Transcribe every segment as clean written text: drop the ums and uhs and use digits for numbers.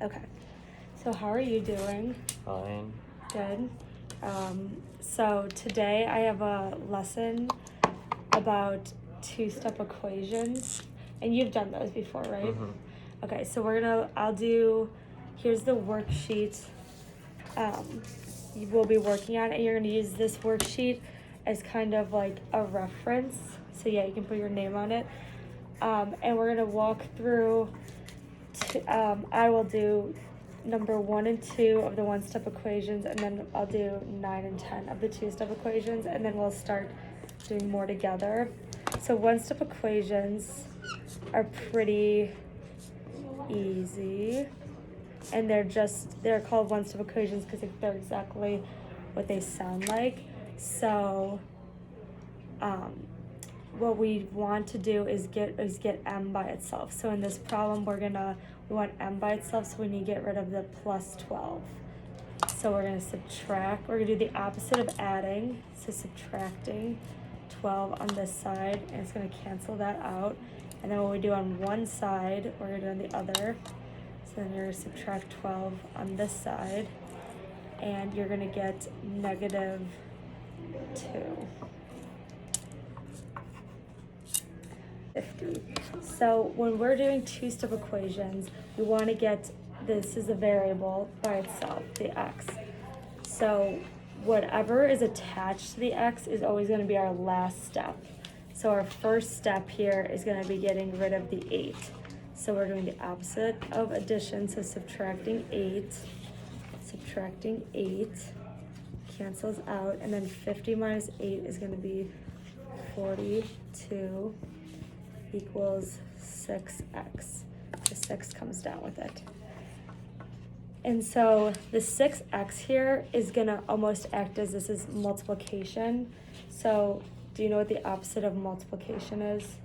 Okay. So how are you doing? Fine. Good. So today I have a lesson about two-step equations, and you've done those before, right? Mhm. Okay, so here's the worksheet you will be working on, and you're gonna use this worksheet as kind of like a reference. So yeah, you can put your name on it. And we're gonna walk through, I will do number 1 and 2 of the one-step equations, and then I'll do 9 and 10 of the two-step equations, and then we'll start doing more together. So one-step equations are pretty easy, and they're called one-step equations because they're exactly what they sound like. So what we want to do is get m by itself. So in this problem we want m by itself, so we need to get rid of the plus 12. So we're going to subtract. We're going to do the opposite of adding, so subtracting 12 on this side, and it's going to cancel that out. And then what we do on one side, we're going to do on the other. So then you're going to subtract 12 on this side, and you're going to get negative 2. 50. So when we're doing two-step equations, we want to get, this is a variable by itself, the x. So whatever is attached to the x is always going to be our last step. So our first step here is going to be getting rid of the 8. So we're doing the opposite of addition, so subtracting 8. Subtracting 8 cancels out, and then 50 minus 8 is going to be 42 equals 6x. The 6 comes down with it. And so the 6x here is gonna almost act as this is multiplication. So do you know what the opposite of multiplication is?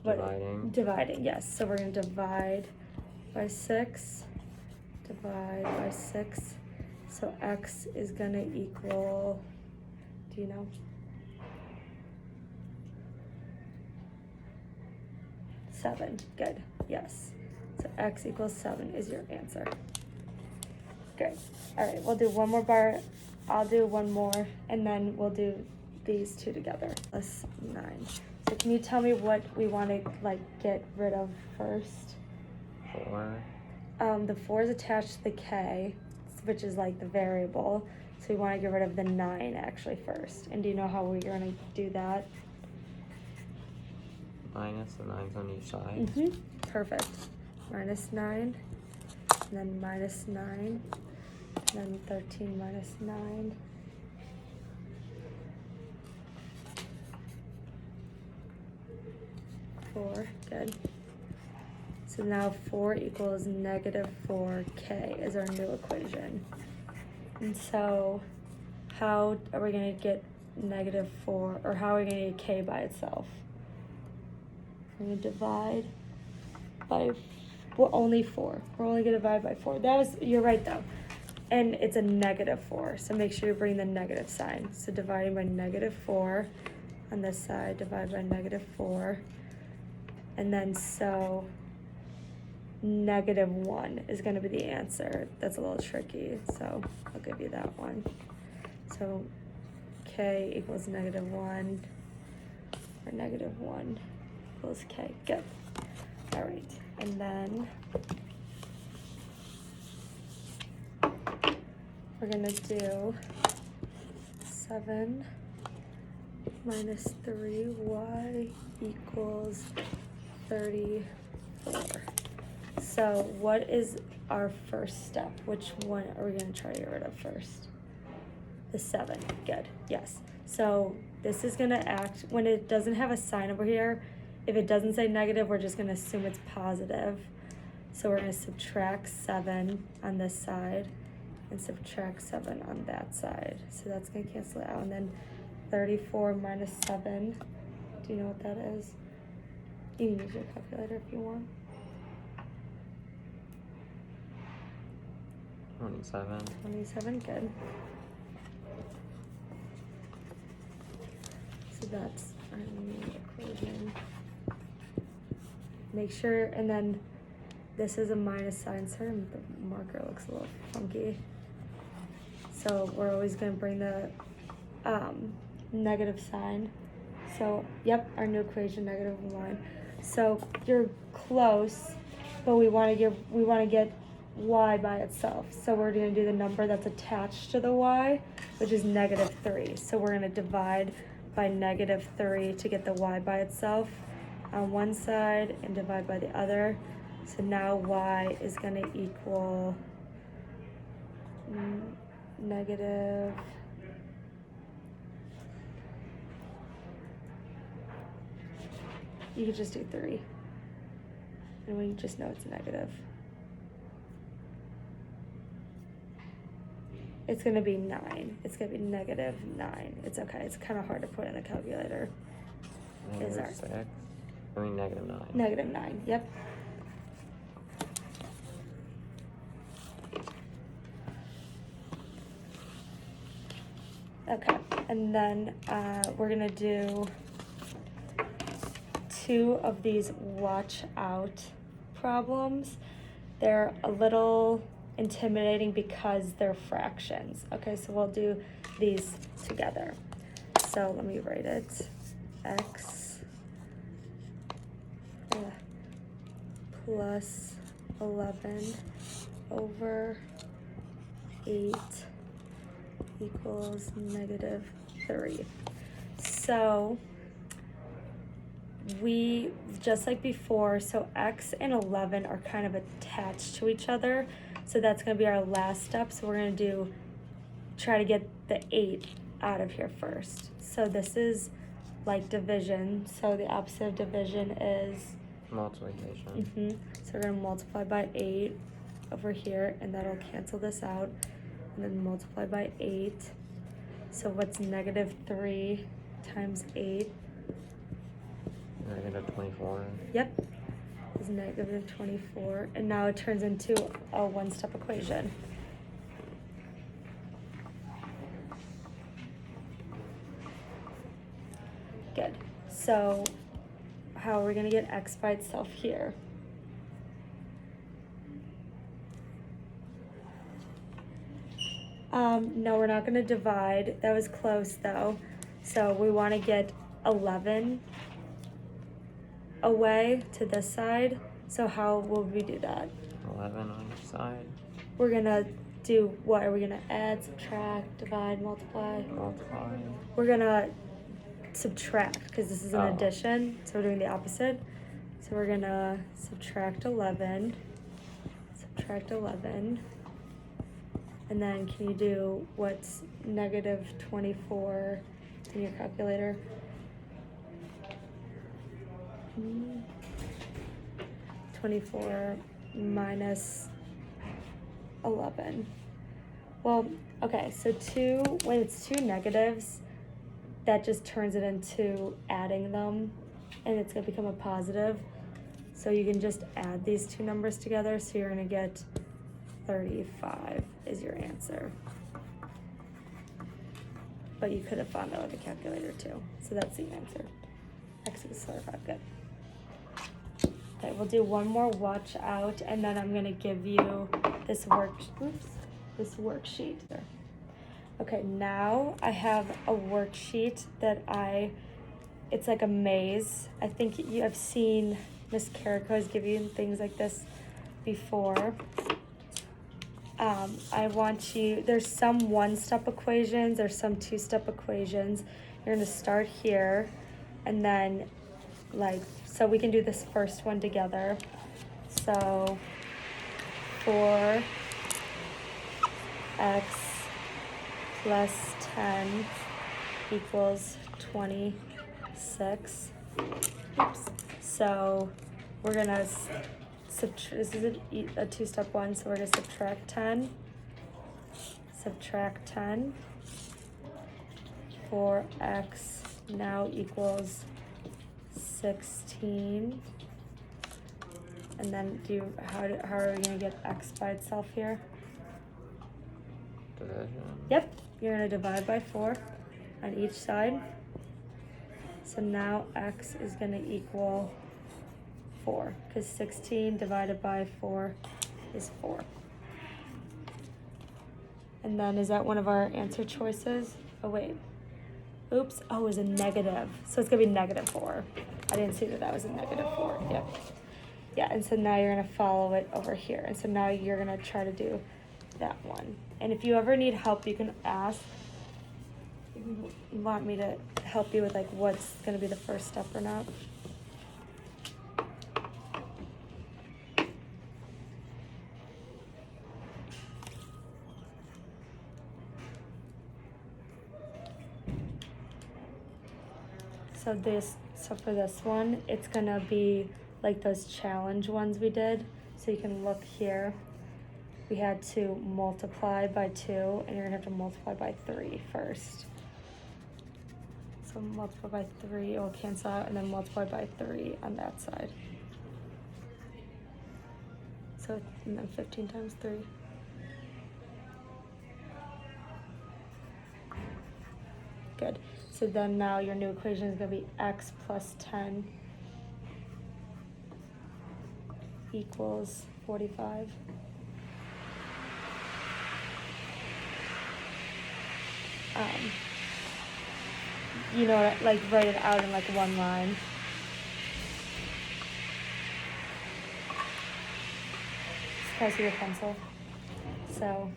Dividing. Dividing, yes. So we're gonna divide by 6, divide by 6. So x is gonna equal, do you know? 7. Good. Yes. So x equals 7 is your answer. Great. All right, we'll do one more bar. I'll do one more, and then we'll do these two together. Plus 9. So can you tell me what we want to get rid of first? 4. The 4 is attached to the k, which is like the variable. So we want to get rid of the 9 actually first. And do you know how we're going to do that? Minus the 9's on each side. Perfect. Minus 9, and then minus 9, and then 13 minus 9. Four, good. So now 4 equals negative 4k is our new equation. And so how are we going to get negative 4, or how are we going to get k by itself? We're going to divide by, well, only 4. We're only going to divide by 4. You're right though. And it's a negative 4, so make sure you bring the negative sign. So dividing by negative 4 on this side, divide by negative 4. And then so negative 1 is going to be the answer. That's a little tricky, so I'll give you that one. So k equals negative 1, or negative 1 equals k. Good. All right, and then we're going to do 7 minus 3y equals 34. So what is our first step? Which one are we going to try to get rid of first? The 7. Good. Yes. So this is going to act, when it doesn't have a sign over here, if it doesn't say negative, we're just going to assume it's positive. So we're going to subtract 7 on this side and subtract 7 on that side. So that's going to cancel it out. And then 34 minus 7, do you know what that is? You can use your calculator if you want. 27. 27, good. So that's our new equation. Make sure, and then this is a minus sign. Sorry, the marker looks a little funky. So we're always gonna bring the negative sign. So, yep, our new equation, negative 1. So you're close, but we want to get y by itself. So we're going to do the number that's attached to the y, which is negative 3. So we're going to divide by negative 3 to get the y by itself on one side and divide by the other. So now y is going to equal negative. You could just do 3. And we just know it's negative. It's going to be 9. It's going to be negative 9. It's okay. It's kind of hard to put in the calculator. Is our 6. I mean, negative 9. Negative 9, yep. Okay, and then we're going to do 2 of these watch out problems. They're a little intimidating because they're fractions. Okay, so we'll do these together. So let me write it. X plus 11 over 8 equals negative 3. So we, just like before, so x and 11 are kind of attached to each other. So that's going to be our last step. So we're going to try to get the 8 out of here first. So this is like division. So the opposite of division is multiplication. So we're going to multiply by 8 over here, and that'll cancel this out. And then multiply by 8. So what's negative 3 times 8? Negative 24. Yep, is negative 24. And now it turns into a one-step equation. Good. So how are we going to get x by itself here? No, we're not going to divide. That was close though. So we want to get 11 away to this side. So how will we do that? 11 on each side. We're going to do what? Are we going to add, subtract, divide, multiply? Multiply. We're going to subtract because this is an Oh. addition. So we're doing the opposite. So we're going to subtract 11. Subtract 11. And then can you do what's negative 24 in your calculator? 24 minus 11. Well, okay, so when it's 2 negatives, that just turns it into adding them, and it's going to become a positive. So you can just add these 2 numbers together, so you're going to get 35 is your answer. But you could have found that with a calculator too. So that's the answer. X is 35, good. Okay, we'll do one more watch out, and then I'm gonna give you this worksheet. Okay, now I have a worksheet that it's like a maze. I think I've seen Miss Carrico's give you things like this before. There's some one-step equations, there's some two-step equations. You're gonna start here, and then so we can do this first one together. So 4x plus 10 equals 26. Oops. So we're gonna this is a two-step one, so we're going to subtract 10. Subtract 10. 4x now equals 16. And then how are we going to get x by itself here? Division. Yep, you're going to divide by 4 on each side. So now x is going to equal 4, because 16 divided by 4 is 4. And then is that one of our answer choices? Oh wait, oops, oh, it was a negative. So it's gonna be -4. I didn't see that that was a -4, yep. Yeah, and so now you're gonna follow it over here. And so now you're gonna try to do that one. And if you ever need help, you can ask. If you want me to help you with like what's gonna be the first step or not. So for this one, it's gonna be like those challenge ones we did. So you can look here. We had to multiply by 2, and you're gonna have to multiply by 3 first. So multiply by 3, it will cancel out, and then multiply by 3 on that side. So, and then 15 times 3. Good. So then now your new equation is going to be x plus 10 equals 45. You know, like write it out in like one line. Can I see your pencil? So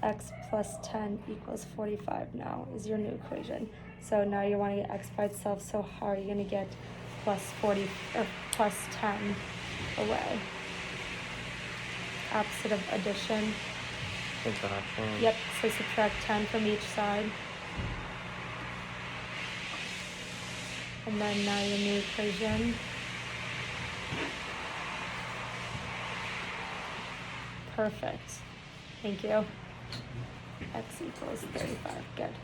x plus 10 equals 45 now is your new equation. So now you want to get x by itself, so how are you going to get plus 40 or plus 10 away? Opposite of addition. Subtraction. Yep, so subtract 10 from each side. And then now your new equation. Perfect. Thank you. X equals 35. Good.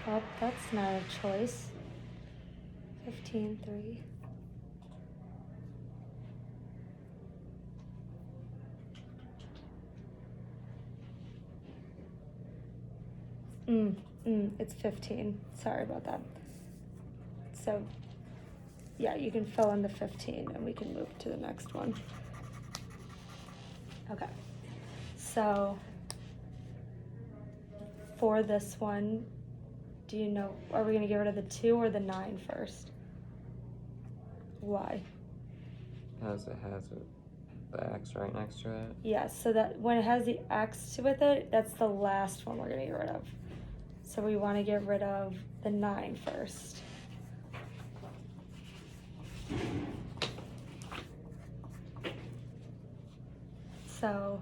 Oh, that's not a choice. 15, 3. It's 15. Sorry about that. So, yeah, you can fill in the 15 and we can move to the next one. Okay. So, for this one, do you know, are we going to get rid of the 2 or the 9 first? Why? Because it has the x right next to it. Yeah, so that when it has the x with it, that's the last one we're going to get rid of. So we want to get rid of the 9 first. So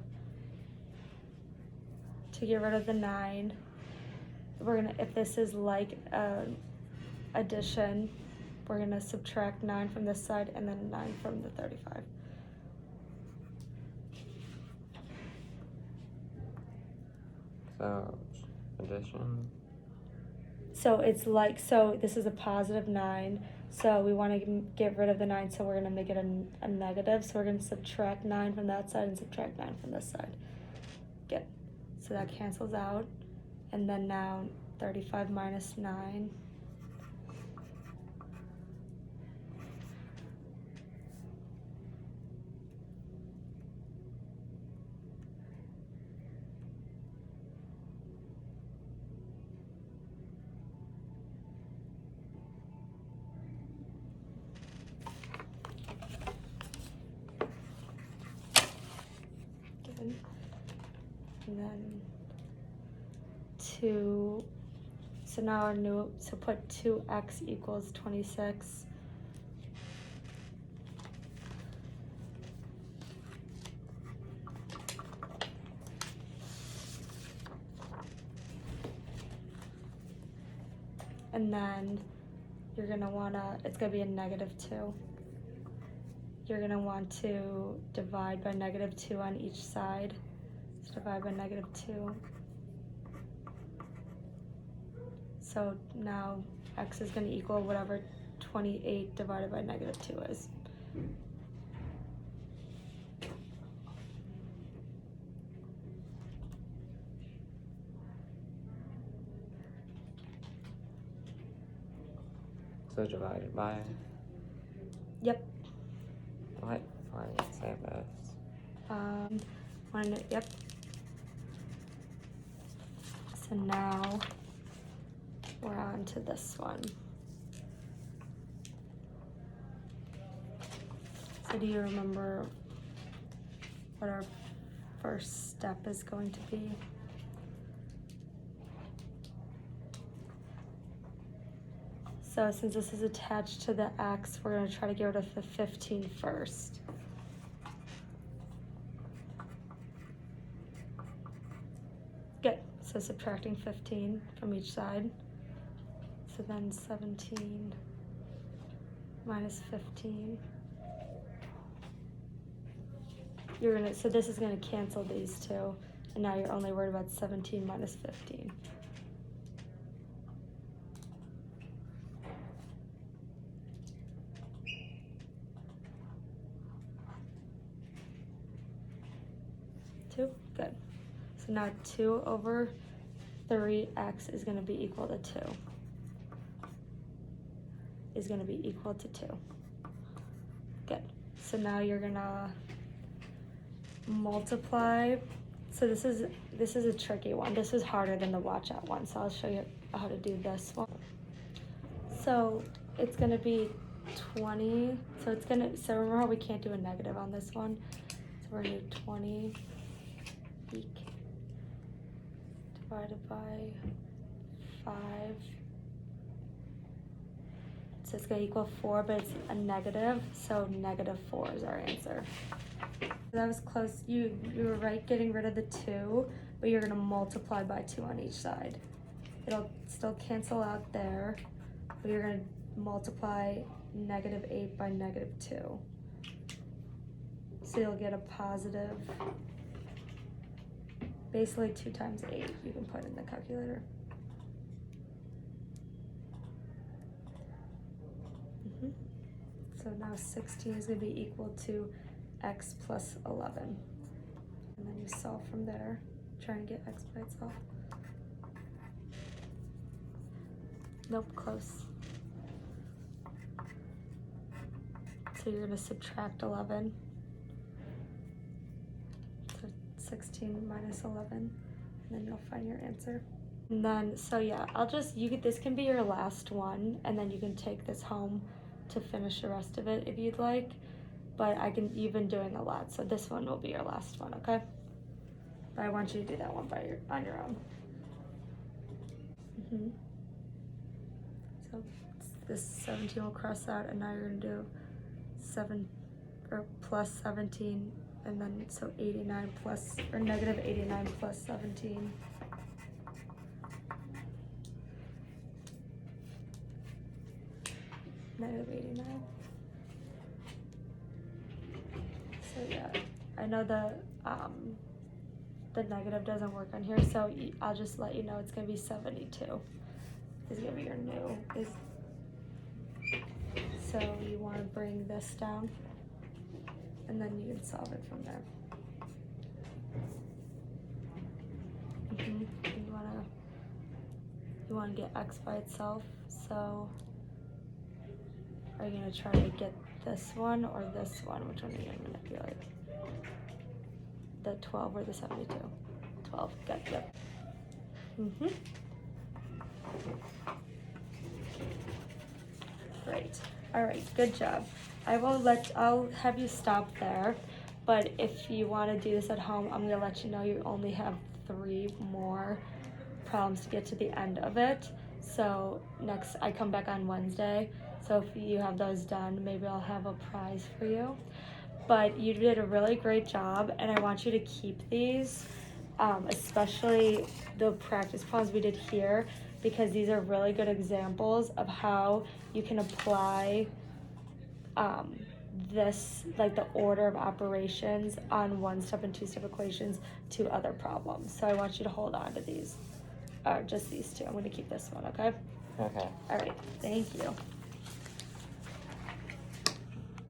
to get rid of the 9, we're gonna, if this is like addition, we're gonna subtract 9 from this side and then 9 from the 35. So addition. So it's like, so this is a positive 9. So we want to get rid of the 9, so we're going to make it a negative. So we're going to subtract 9 from that side and subtract 9 from this side. Good. So that cancels out. And then now 35 minus 9. And then 2, so now our new, so put 2x equals 26. And then you're gonna wanna, it's gonna be a -2. You're gonna want to divide by -2 on each side. So divide by -2. So now x is gonna equal whatever 28 divided by -2 is. So divided by, Yep. what? Why did it say this? Yep. So now we're on to this one. So do you remember what our first step is going to be? So since this is attached to the x, we're going to try to get rid of the 15 first. Good. So subtracting 15 from each side. So then 17 minus 15. So this is gonna cancel these two, and now you're only worried about 17 minus 15. Two, good. So now 2 over 3x is gonna be equal to 2. Is gonna be equal to 2. Good. So now you're gonna multiply. So this is a tricky one. This is harder than the watch out one, so I'll show you how to do this one. So it's gonna be 20. So remember how we can't do a negative on this one? So we're gonna do 20 divided by 5. So it's gonna equal 4, but it's a negative, so -4 is our answer. That was close. You were right getting rid of the 2, but you're gonna multiply by 2 on each side. It'll still cancel out there, but you're gonna multiply -8 by -2. So you'll get a positive, basically 2 times 8 you can put in the calculator. So now 16 is gonna be equal to x plus 11. And then you solve from there, try and get x by itself. Nope, close. So you're gonna subtract 11. So 16 minus 11, and then you'll find your answer. And then, so yeah, this can be your last one, and then you can take this home to finish the rest of it if you'd like. But you've been doing a lot, so this one will be your last one, okay? But I want you to do that one on your own. So this 17 will cross out, and now you're gonna do plus 17, and then so 89 plus, or -89 plus 17. -89. So yeah, I know the negative doesn't work on here, so I'll just let you know it's gonna be 72. Is gonna be your new. So you want to bring this down, and then you can solve it from there. You want to get x by itself. So are you gonna try to get this one or this one? Which one are you gonna manipulate? The 12 or the 72? 12. Good. Yep. Great. All right. Good job. I'll have you stop there, but if you want to do this at home, I'm gonna let you know you only have 3 more problems to get to the end of it. So I come back on Wednesday. So if you have those done, maybe I'll have a prize for you. But you did a really great job, and I want you to keep these, especially the practice problems we did here, because these are really good examples of how you can apply this, like the order of operations on 1-step and 2-step equations to other problems. So I want you to hold on to these, just these 2. I'm going to keep this one, okay? Okay. All right. Thank you.